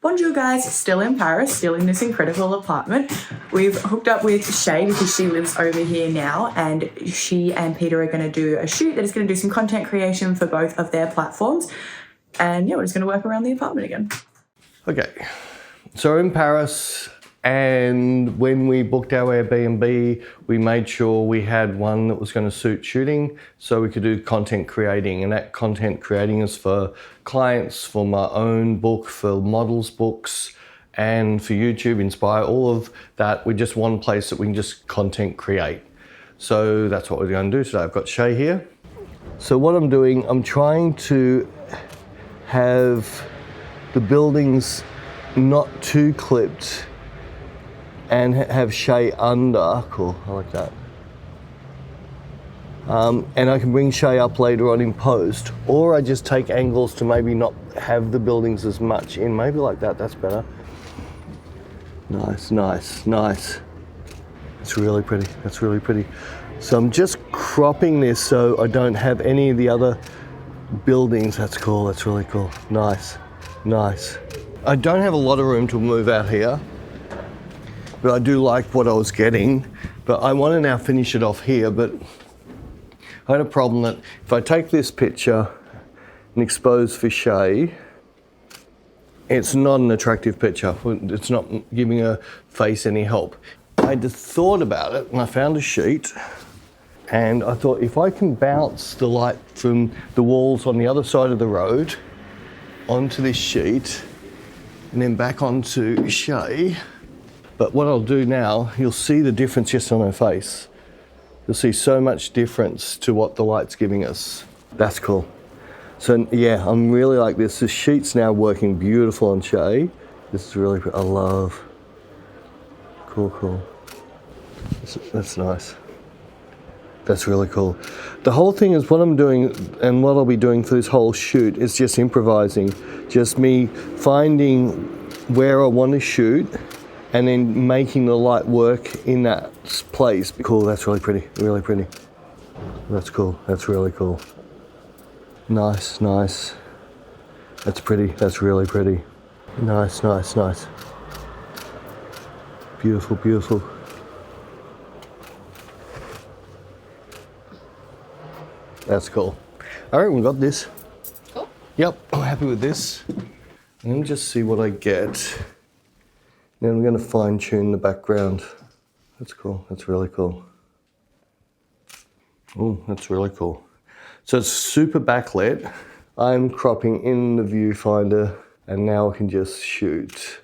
Bonjour guys, still in Paris, still in this incredible apartment. We've hooked up with Shay because she lives over here now, and she and Peter are going to do a shoot that is going to do some content creation for both of their platforms. And yeah, we're just going to work around the apartment again. Okay, so we're in Paris, and when we booked our Airbnb, we made sure we had one that was going to suit shooting so we could do content creating. And that content creating is for clients, for my own book, for models' books, and for YouTube, Inspire, all of that. We just one place that we can just content create. So that's what we're going to do today. I've got Shay here. So what I'm doing, I'm trying to have the buildings not too clipped and have Shay under. Cool, I like that. And I can bring Shay up later on in post, or I just take angles to maybe not have the buildings as much in. Maybe like that, that's better. Nice, nice, nice. It's really pretty, that's really pretty. So I'm just cropping this so I don't have any of the other buildings. That's cool, that's really cool. Nice, nice. I don't have a lot of room to move out here, but I do like what I was getting. But I want to now finish it off here, but I had a problem that if I take this picture and expose for Shay, it's not an attractive picture. It's not giving her face any help. I just thought about it and I found a sheet, and I thought if I can bounce the light from the walls on the other side of the road onto this sheet and then back onto Shay. But what I'll do now, you'll see the difference just on her face. You'll see so much difference to what the light's giving us. That's cool. So yeah, I'm really like this. The sheet's now working beautiful on Shay. This is really, I love. Cool, cool. That's nice. That's really cool. The whole thing is what I'm doing and what I'll be doing for this whole shoot is just improvising. Just me finding where I want to shoot and then making the light work in that place. Cool, that's really pretty, really pretty. That's cool, that's really cool. Nice, nice. That's pretty, that's really pretty. Nice, nice, nice. Beautiful, beautiful. That's cool. All right, we got this. Cool. Yep, I'm happy with this. Let me just see what I get. Then I'm going to fine tune the background. That's cool, that's really cool. Oh, that's really cool. So it's super backlit. I'm cropping in the viewfinder and now I can just shoot.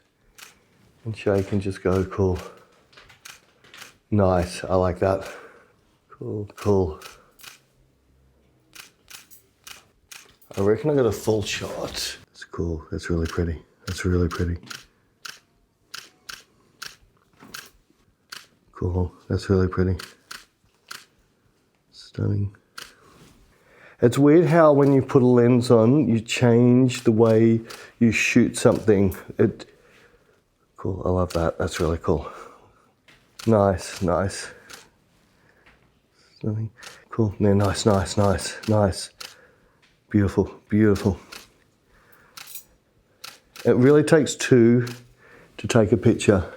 And Shay can just go, cool. Nice, I like that. Cool, cool. I reckon I got a full shot. That's cool, that's really pretty. That's really pretty. Cool, that's really pretty. Stunning. It's weird how when you put a lens on, you change the way you shoot something. Cool, I love that, that's really cool. Nice, nice. Stunning. Cool, yeah, nice, nice, nice, nice. Beautiful, beautiful. It really takes two to take a picture.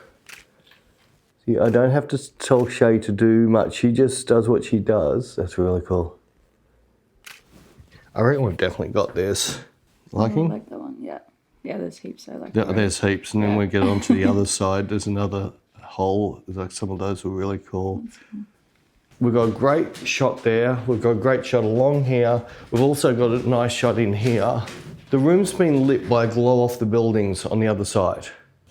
See, I don't have to tell Shay to do much. She just does what she does. That's really cool. I reckon we've definitely got this. Liking? I like that one, yeah. Yeah, there's heaps. I like Yeah, that. there's heaps. And then we get onto the other side. There's another hole. Like some of those were really cool. We've got a great shot there. We've got a great shot along here. We've also got a nice shot in here. The room's been lit by glow off the buildings on the other side.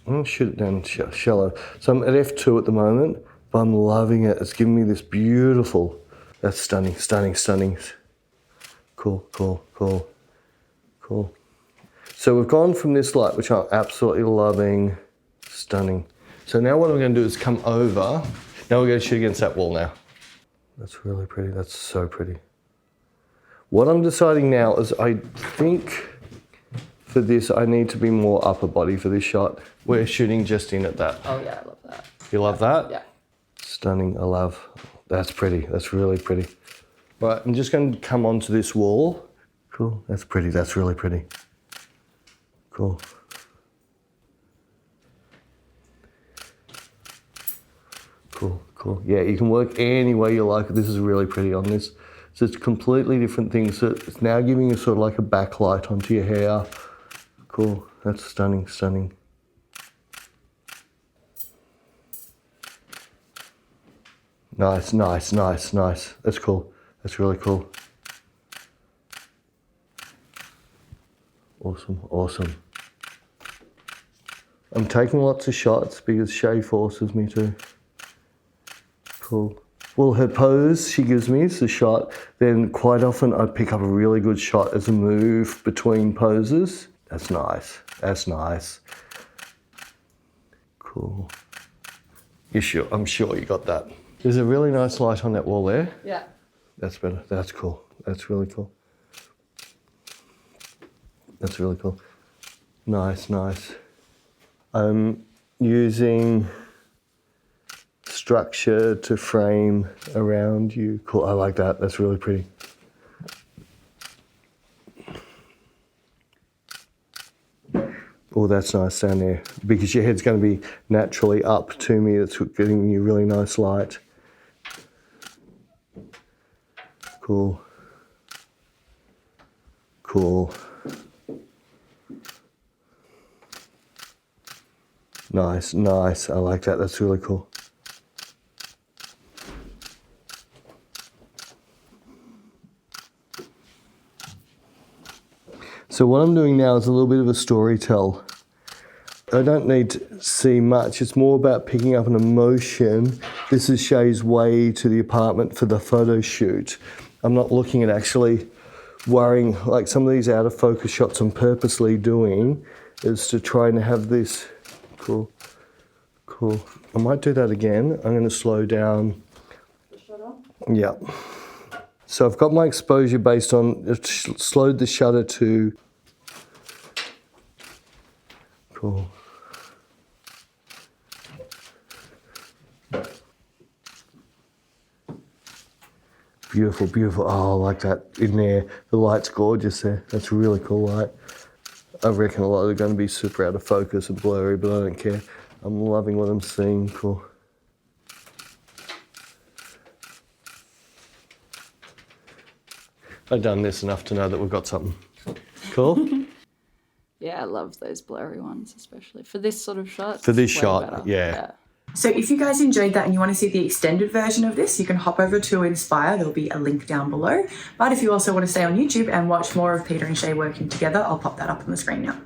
I'll shoot it down shallow. So I'm at f2 at the moment, but I'm loving it. It's giving me this beautiful, that's stunning, stunning, stunning. Cool, cool, cool, cool. So we've gone from this light, which I'm absolutely loving, stunning. So now what I'm gonna do is come over. Now we're gonna shoot against that wall now. That's really pretty, that's so pretty. What I'm deciding now is I think for this, I need to be more upper body for this shot. We're shooting just in at that. Oh yeah, I love that. You love that? Yeah. Stunning, I love. That's pretty, that's really pretty. Right, I'm just going to come onto this wall. Cool, that's pretty, that's really pretty. Cool. Cool, cool. Yeah, you can work any way you like. This is really pretty on this. So it's completely different things. So it's now giving you sort of like a backlight onto your hair. Cool, that's stunning, stunning. Nice, nice, nice, nice. That's cool. That's really cool. Awesome, awesome. I'm taking lots of shots because Shay forces me to. Cool. Well, her pose she gives me is a shot. Then quite often I pick up a really good shot as a move between poses. That's nice. That's nice. Cool. You sure? I'm sure you got that. There's a really nice light on that wall there. Yeah. That's better. That's cool. That's really cool. That's really cool. Nice, nice. I'm using structure to frame around you. Cool, I like that. That's really pretty. Oh, that's nice down there. Because your head's going to be naturally up to me. It's getting you really nice light. Cool. Cool. Nice, nice. I like that. That's really cool. So what I'm doing now is a little bit of a story tell. I don't need to see much. It's more about picking up an emotion. This is Shay's way to the apartment for the photo shoot. I'm not looking at actually worrying, like some of these out of focus shots I'm purposely doing is to try and have this. Cool, cool. I might do that again. I'm going to slow down. Yeah. So I've got my exposure based on, it's slowed the shutter to. Cool. Beautiful, beautiful. Oh, I like that in there. The light's gorgeous there. That's a really cool light. I reckon a lot are going to be super out of focus and blurry, but I don't care. I'm loving what I'm seeing. Cool. I've done this enough to know that we've got something. Cool? Yeah, I love those blurry ones, especially for this sort of shot. For this way shot, better. yeah. So if you guys enjoyed that and you want to see the extended version of this, you can hop over to Inspire. There'll be a link down below. But if you also want to stay on YouTube and watch more of Peter and Shay working together, I'll pop that up on the screen now.